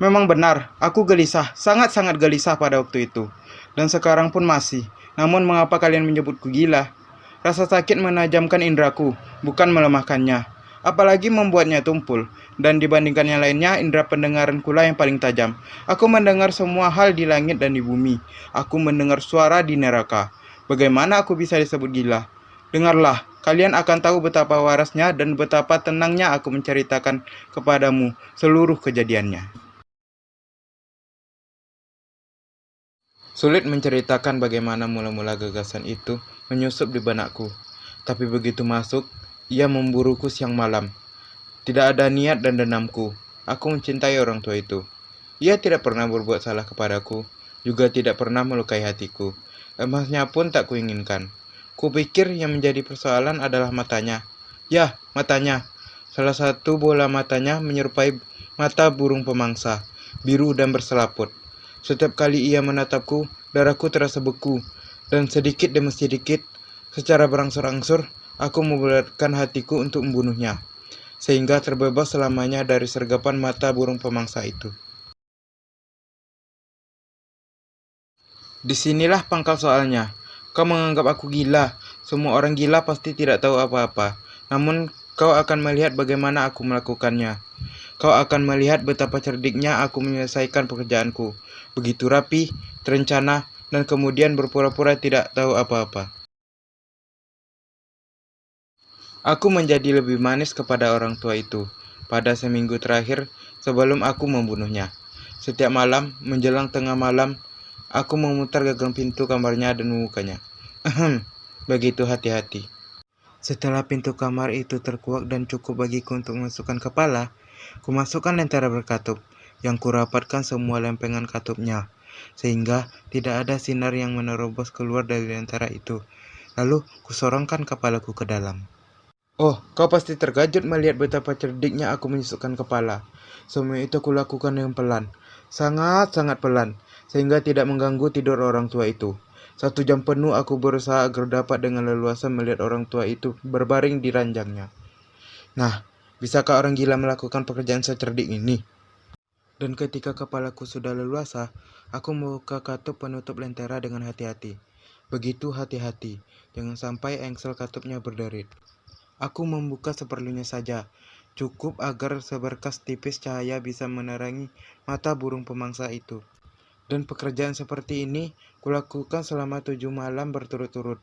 Memang benar, aku gelisah, sangat-sangat gelisah pada waktu itu. Dan sekarang pun masih. Namun mengapa kalian menyebutku gila? Rasa sakit menajamkan indraku, bukan melemahkannya. Apalagi membuatnya tumpul. Dan dibandingkan yang lainnya, indera pendengaranku lah yang paling tajam. Aku mendengar semua hal di langit dan di bumi. Aku mendengar suara di neraka. Bagaimana aku bisa disebut gila? Dengarlah, kalian akan tahu betapa warasnya dan betapa tenangnya aku menceritakan kepadamu seluruh kejadiannya. Sulit menceritakan bagaimana mula-mula gagasan itu menyusup di benakku. Tapi begitu masuk, ia memburuku siang malam. Tidak ada niat dan dendamku. Aku mencintai orang tua itu. Ia tidak pernah berbuat salah kepadaku, juga tidak pernah melukai hatiku. Emasnya pun tak kuinginkan. Kupikir yang menjadi persoalan adalah matanya. Ya, matanya. Salah satu bola matanya menyerupai mata burung pemangsa, biru dan berselaput. Setiap kali ia menatapku, darahku terasa beku, dan sedikit demi sedikit, secara berangsur-angsur, aku membulatkan hatiku untuk membunuhnya, sehingga terbebas selamanya dari sergapan mata burung pemangsa itu. Disinilah pangkal soalnya. Kau menganggap aku gila. Semua orang gila pasti tidak tahu apa-apa. Namun kau akan melihat bagaimana aku melakukannya. Kau akan melihat betapa cerdiknya aku menyelesaikan pekerjaanku. Begitu rapi, terencana, dan kemudian berpura-pura tidak tahu apa-apa. Aku menjadi lebih manis kepada orang tua itu pada seminggu terakhir sebelum aku membunuhnya. Setiap malam, menjelang tengah malam, aku memutar gagang pintu kamarnya dan membukanya. Begitu hati-hati. Setelah pintu kamar itu terkuak dan cukup bagiku untuk memasukkan kepala, kumasukkan lentera berkatup, yang kurapatkan semua lempengan katupnya, sehingga tidak ada sinar yang menerobos keluar dari lentera itu. Lalu kusorongkan kepalaku ke dalam. Oh, kau pasti terkejut melihat betapa cerdiknya aku menyusupkan kepala. Semua itu kulakukan dengan pelan, sangat-sangat pelan, sehingga tidak mengganggu tidur orang tua itu. 1 jam penuh aku berusaha agar dapat dengan leluasa melihat orang tua itu berbaring di ranjangnya. Nah, bisakah orang gila melakukan pekerjaan secerdik ini? Dan ketika kepalaku sudah leluasa, aku membuka katup penutup lentera dengan hati-hati. Begitu hati-hati, jangan sampai engsel katupnya berderit. Aku membuka seperlunya saja, cukup agar seberkas tipis cahaya bisa menerangi mata burung pemangsa itu. Dan pekerjaan seperti ini kulakukan selama 7 malam berturut-turut.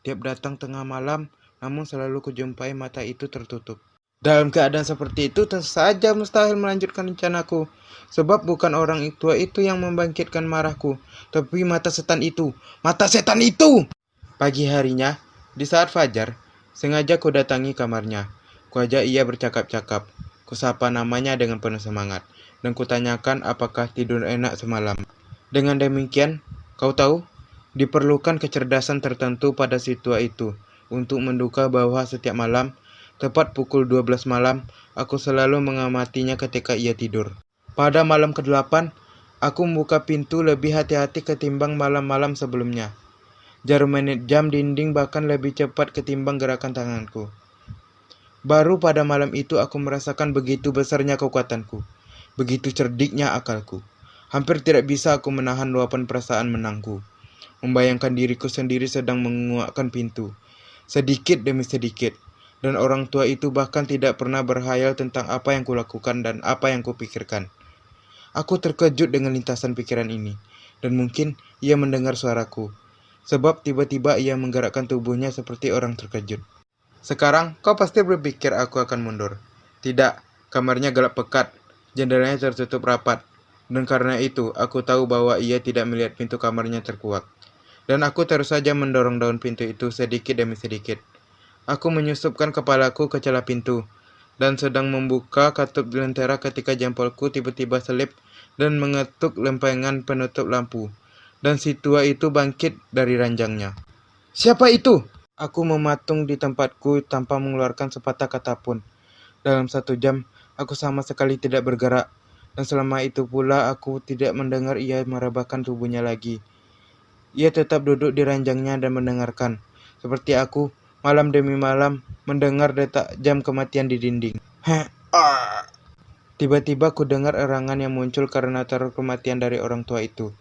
Tiap datang tengah malam, namun selalu kujumpai mata itu tertutup. Dalam keadaan seperti itu, tentu saja mustahil melanjutkan rencanaku. Sebab bukan orang tua itu yang membangkitkan marahku, tapi mata setan itu. Mata setan itu! Pagi harinya, di saat fajar, sengaja ku datangi kamarnya. Kuajak ia bercakap-cakap. Kusapa namanya dengan penuh semangat, dan kutanyakan apakah tidur enak semalam. Dengan demikian, kau tahu, diperlukan kecerdasan tertentu pada si tua itu untuk menduga bahwa setiap malam, tepat pukul 12 malam, aku selalu mengamatinya ketika ia tidur. Pada malam ke-8, aku membuka pintu lebih hati-hati ketimbang malam-malam sebelumnya. Jarum menit jam dinding bahkan lebih cepat ketimbang gerakan tanganku. Baru pada malam itu aku merasakan begitu besarnya kekuatanku, begitu cerdiknya akalku. Hampir tidak bisa aku menahan luapan perasaan menangku, membayangkan diriku sendiri sedang menguakkan pintu, sedikit demi sedikit, dan orang tua itu bahkan tidak pernah berhayal tentang apa yang kulakukan dan apa yang kupikirkan. Aku terkejut dengan lintasan pikiran ini, dan mungkin ia mendengar suaraku, sebab tiba-tiba ia menggerakkan tubuhnya seperti orang terkejut. Sekarang kau pasti berpikir aku akan mundur. Tidak, kamarnya gelap pekat, jendelanya tertutup rapat, dan karena itu aku tahu bahwa ia tidak melihat pintu kamarnya terkuak. Dan aku terus saja mendorong daun pintu itu sedikit demi sedikit. Aku menyusupkan kepalaku ke celah pintu, dan sedang membuka katup lentera ketika jempolku tiba-tiba selip dan mengetuk lempengan penutup lampu. Dan si tua itu bangkit dari ranjangnya. Siapa itu? Aku mematung di tempatku tanpa mengeluarkan sepatah kata pun. Dalam 1 jam, aku sama sekali tidak bergerak. Dan selama itu pula aku tidak mendengar ia merebahkan tubuhnya lagi. Ia tetap duduk di ranjangnya dan mendengarkan. Seperti aku, malam demi malam, mendengar detak jam kematian di dinding. Tiba-tiba ku dengar erangan yang muncul karena teror kematian dari orang tua itu.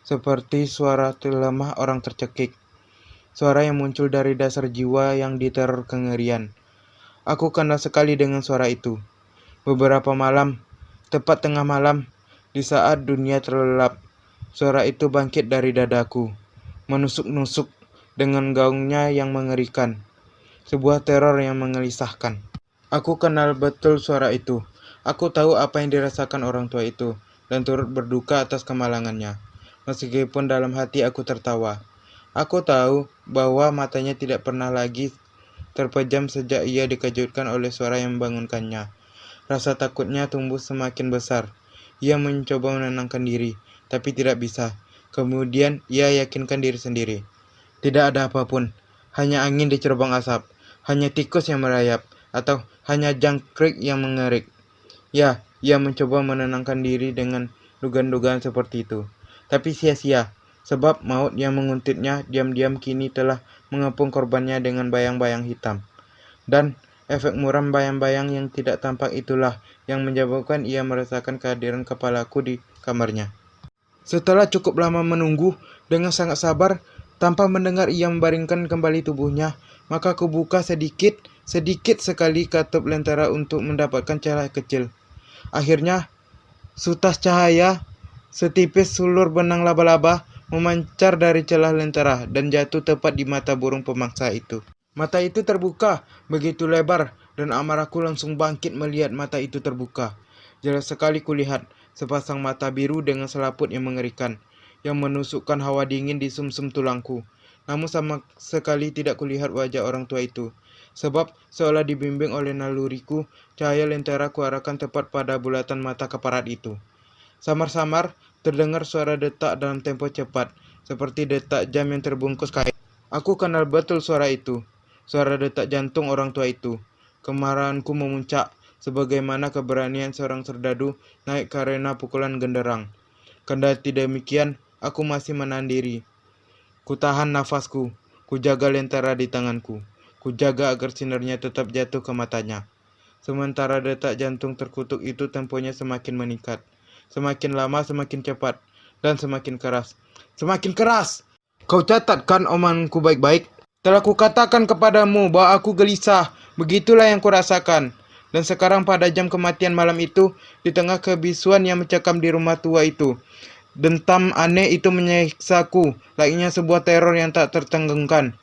Seperti suara lemah orang tercekik. Suara yang muncul dari dasar jiwa yang diteror kengerian. Aku kenal sekali dengan suara itu. Beberapa malam, tepat tengah malam, di saat dunia terlelap, suara itu bangkit dari dadaku, menusuk-nusuk dengan gaungnya yang mengerikan. Sebuah teror yang menggelisahkan. Aku kenal betul suara itu. Aku tahu apa yang dirasakan orang tua itu, dan turut berduka atas kemalangannya. Meskipun dalam hati aku tertawa. Aku tahu bahwa matanya tidak pernah lagi terpejam sejak ia dikejutkan oleh suara yang membangunkannya. Rasa takutnya tumbuh semakin besar. Ia mencoba menenangkan diri, tapi tidak bisa. Kemudian ia yakinkan diri sendiri. Tidak ada apapun, hanya angin di cerobong asap, hanya tikus yang merayap, atau hanya jangkrik yang mengerik. Ya, ia mencoba menenangkan diri dengan dugaan-dugaan seperti itu. Tapi sia-sia, sebab maut yang menguntitnya diam-diam kini telah mengepung korbannya dengan bayang-bayang hitam. Dan efek muram bayang-bayang yang tidak tampak itulah yang menyebabkan ia merasakan kehadiran kepalaku di kamarnya. Setelah cukup lama menunggu, dengan sangat sabar, tanpa mendengar ia membaringkan kembali tubuhnya, maka kubuka sedikit sekali katup lentera untuk mendapatkan cahaya kecil. Akhirnya, sutas cahaya setipis sulur benang laba-laba memancar dari celah lentera dan jatuh tepat di mata burung pemangsa itu. Mata itu terbuka begitu lebar dan amarahku langsung bangkit melihat mata itu terbuka. Jelas sekali kulihat sepasang mata biru dengan selaput yang mengerikan, yang menusukkan hawa dingin di sumsum tulangku. Namun sama sekali tidak kulihat wajah orang tua itu, sebab seolah dibimbing oleh naluriku, cahaya lentera kuarahkan tepat pada bulatan mata keparat itu. Samar-samar terdengar suara detak dalam tempo cepat, seperti detak jam yang terbungkus kain. Aku kenal betul suara itu, suara detak jantung orang tua itu. Kemarahanku memuncak, sebagaimana keberanian seorang serdadu naik karena pukulan genderang. Kendati demikian, aku masih menahan diri. Kutahan nafasku, kujaga lentera di tanganku, kujaga agar sinarnya tetap jatuh ke matanya. Sementara detak jantung terkutuk itu temponya semakin meningkat. Semakin lama semakin cepat, dan semakin keras. Semakin keras! Kau catatkan omonganku baik-baik. Telah kukatakan kepadamu bahwa aku gelisah. Begitulah yang kurasakan. Dan sekarang pada jam kematian malam itu, di tengah kebisuan yang mencekam di rumah tua itu, dentam aneh itu menyiksaku, layaknya sebuah teror yang tak tertenggelamkan.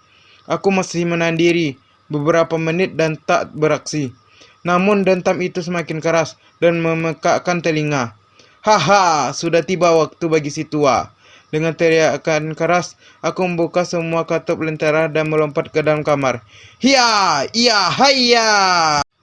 Aku masih menahan diri beberapa menit dan tak beraksi. Namun dentam itu semakin keras dan memekakkan telinga. Haha, sudah tiba waktu bagi si tua. Dengan teriakan keras, aku membuka semua katup lentera dan melompat ke dalam kamar. Hiya, iya, hayya!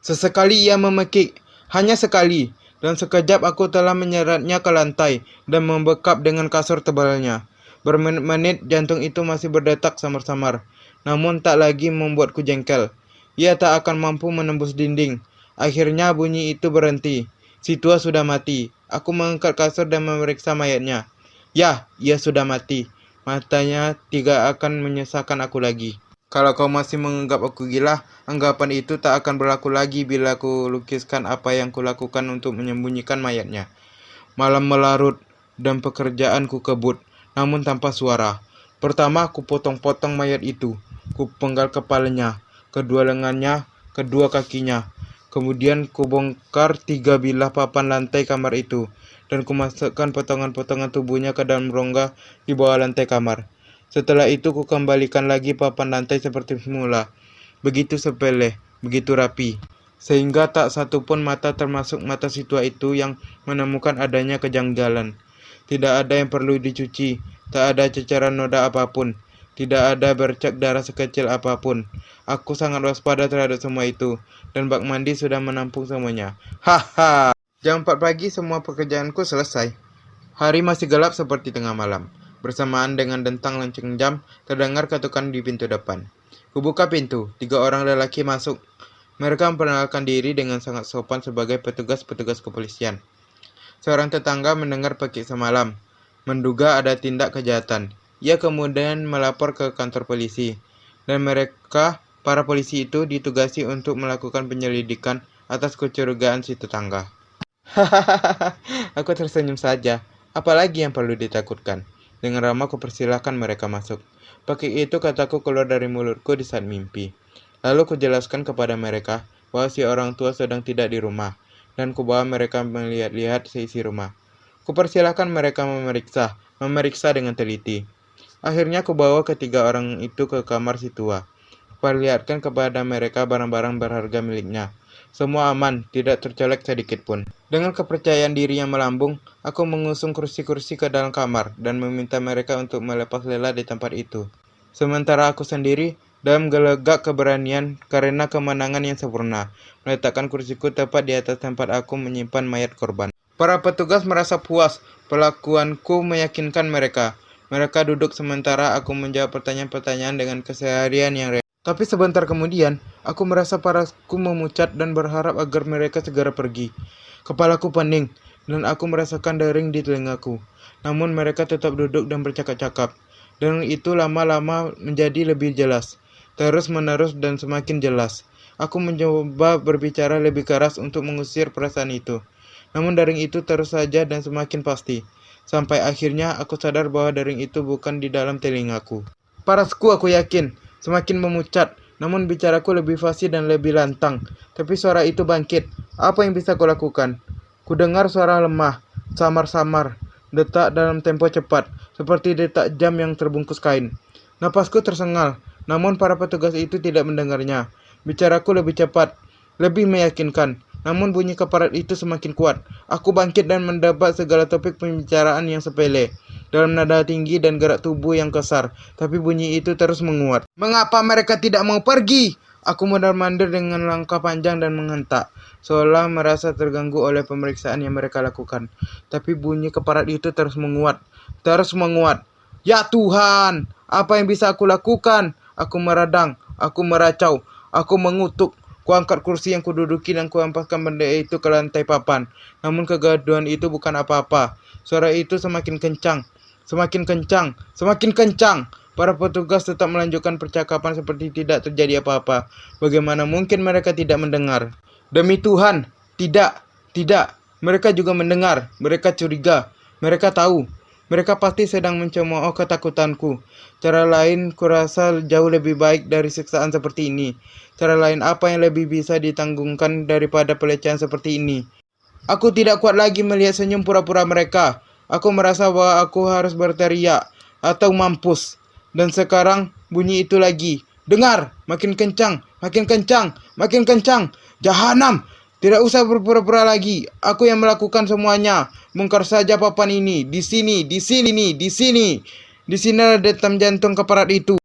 Sesekali ia memekik, hanya sekali, dan sekejap aku telah menyeretnya ke lantai dan membekap dengan kasur tebalnya. Bermenit-menit jantung itu masih berdetak samar-samar, namun tak lagi membuatku jengkel. Ia tak akan mampu menembus dinding. Akhirnya bunyi itu berhenti. Si tua sudah mati. Aku mengangkat kasur dan memeriksa mayatnya. Ya, ia sudah mati. Matanya tidak akan menyusahkan aku lagi. Kalau kau masih menganggap aku gila, anggapan itu tak akan berlaku lagi bila ku lukiskan apa yang kulakukan untuk menyembunyikan mayatnya. Malam melarut dan pekerjaanku kebut, namun tanpa suara. Pertama, ku potong-potong mayat itu. Ku penggal kepalanya, kedua lengannya, kedua kakinya. Kemudian kubongkar 3 bilah papan lantai kamar itu, dan kumasukkan potongan-potongan tubuhnya ke dalam rongga di bawah lantai kamar. Setelah itu kukembalikan lagi papan lantai seperti semula. Begitu sepele, begitu rapi, sehingga tak satu pun mata termasuk mata si tua itu yang menemukan adanya kejanggalan. Tidak ada yang perlu dicuci, tak ada ceceran noda apapun. Tidak ada bercak darah sekecil apapun. Aku sangat waspada terhadap semua itu, dan bak mandi sudah menampung semuanya. Haha! Jam 4 pagi semua pekerjaanku selesai. Hari masih gelap seperti tengah malam. Bersamaan dengan dentang lonceng jam, terdengar ketukan di pintu depan. Kubuka pintu, 3 orang lelaki masuk. Mereka memperkenalkan diri dengan sangat sopan sebagai petugas-petugas kepolisian. Seorang tetangga mendengar pekik semalam, menduga ada tindak kejahatan. Ia kemudian melapor ke kantor polisi, dan mereka, para polisi itu, ditugasi untuk melakukan penyelidikan atas kecurigaan si tetangga. Hahaha, aku tersenyum saja. Apalagi yang perlu ditakutkan? Dengan ramah kupersilahkan mereka masuk. Pakai itu kataku keluar dari mulutku di saat mimpi. Lalu kujelaskan kepada mereka bahwa si orang tua sedang tidak di rumah, dan kubawa mereka melihat-lihat seisi rumah. Kupersilahkan mereka memeriksa dengan teliti. Akhirnya kubawa ketiga orang itu ke kamar si tua. Perlihatkan kepada mereka barang-barang berharga miliknya. Semua aman, tidak tercolek sedikit pun. Dengan kepercayaan diri yang melambung, aku mengusung kursi-kursi ke dalam kamar dan meminta mereka untuk melepas lelah di tempat itu. Sementara aku sendiri, dalam gelegak keberanian karena kemenangan yang sempurna, meletakkan kursiku tepat di atas tempat aku menyimpan mayat korban. Para petugas merasa puas, perlakuanku meyakinkan mereka. Mereka duduk sementara aku menjawab pertanyaan-pertanyaan dengan keseharian yang real. Tapi sebentar kemudian, aku merasa parasku memucat dan berharap agar mereka segera pergi. Kepalaku pening, dan aku merasakan dering di telingaku. Namun mereka tetap duduk dan bercakap-cakap. Dan itu lama-lama menjadi lebih jelas, terus-menerus dan semakin jelas. Aku mencoba berbicara lebih keras untuk mengusir perasaan itu. Namun dering itu terus saja dan semakin pasti. Sampai akhirnya aku sadar bahwa dering itu bukan di dalam telingaku. Parasku, aku yakin, semakin memucat, namun bicaraku lebih fasih dan lebih lantang. Tapi suara itu bangkit. Apa yang bisa kulakukan? Kudengar suara lemah, samar-samar, detak dalam tempo cepat, seperti detak jam yang terbungkus kain. Napasku tersengal, namun para petugas itu tidak mendengarnya. Bicaraku lebih cepat, lebih meyakinkan. Namun bunyi keparat itu semakin kuat. Aku bangkit dan mendapat segala topik pembicaraan yang sepele, dalam nada tinggi dan gerak tubuh yang kasar, tapi bunyi itu terus menguat. Mengapa mereka tidak mau pergi? Aku mondar-mandir dengan langkah panjang dan menghentak, seolah merasa terganggu oleh pemeriksaan yang mereka lakukan. Tapi bunyi keparat itu terus menguat, terus menguat. Ya Tuhan, apa yang bisa aku lakukan? Aku meradang, aku meracau, aku mengutuk. Kuangkat kursi yang kududuki dan kuampaskan benda itu ke lantai papan. Namun kegaduhan itu bukan apa-apa. Suara itu semakin kencang, semakin kencang, semakin kencang. Para petugas tetap melanjutkan percakapan seperti tidak terjadi apa-apa. Bagaimana mungkin mereka tidak mendengar? Demi Tuhan, tidak, tidak. Mereka juga mendengar, mereka curiga, mereka tahu. Mereka pasti sedang mencemooh ketakutanku. Cara lain kurasa jauh lebih baik dari siksaan seperti ini. Cara lain apa yang lebih bisa ditanggungkan daripada pelecehan seperti ini? Aku tidak kuat lagi melihat senyum pura-pura mereka. Aku merasa bahwa aku harus berteriak atau mampus. Dan sekarang bunyi itu lagi. Dengar, makin kencang, makin kencang, makin kencang. Jahanam! Tidak usah berpura-pura lagi. Aku yang melakukan semuanya. Bongkar saja papan ini. Di sini, di sini, di sini. Di sini ada detam jantung keparat itu.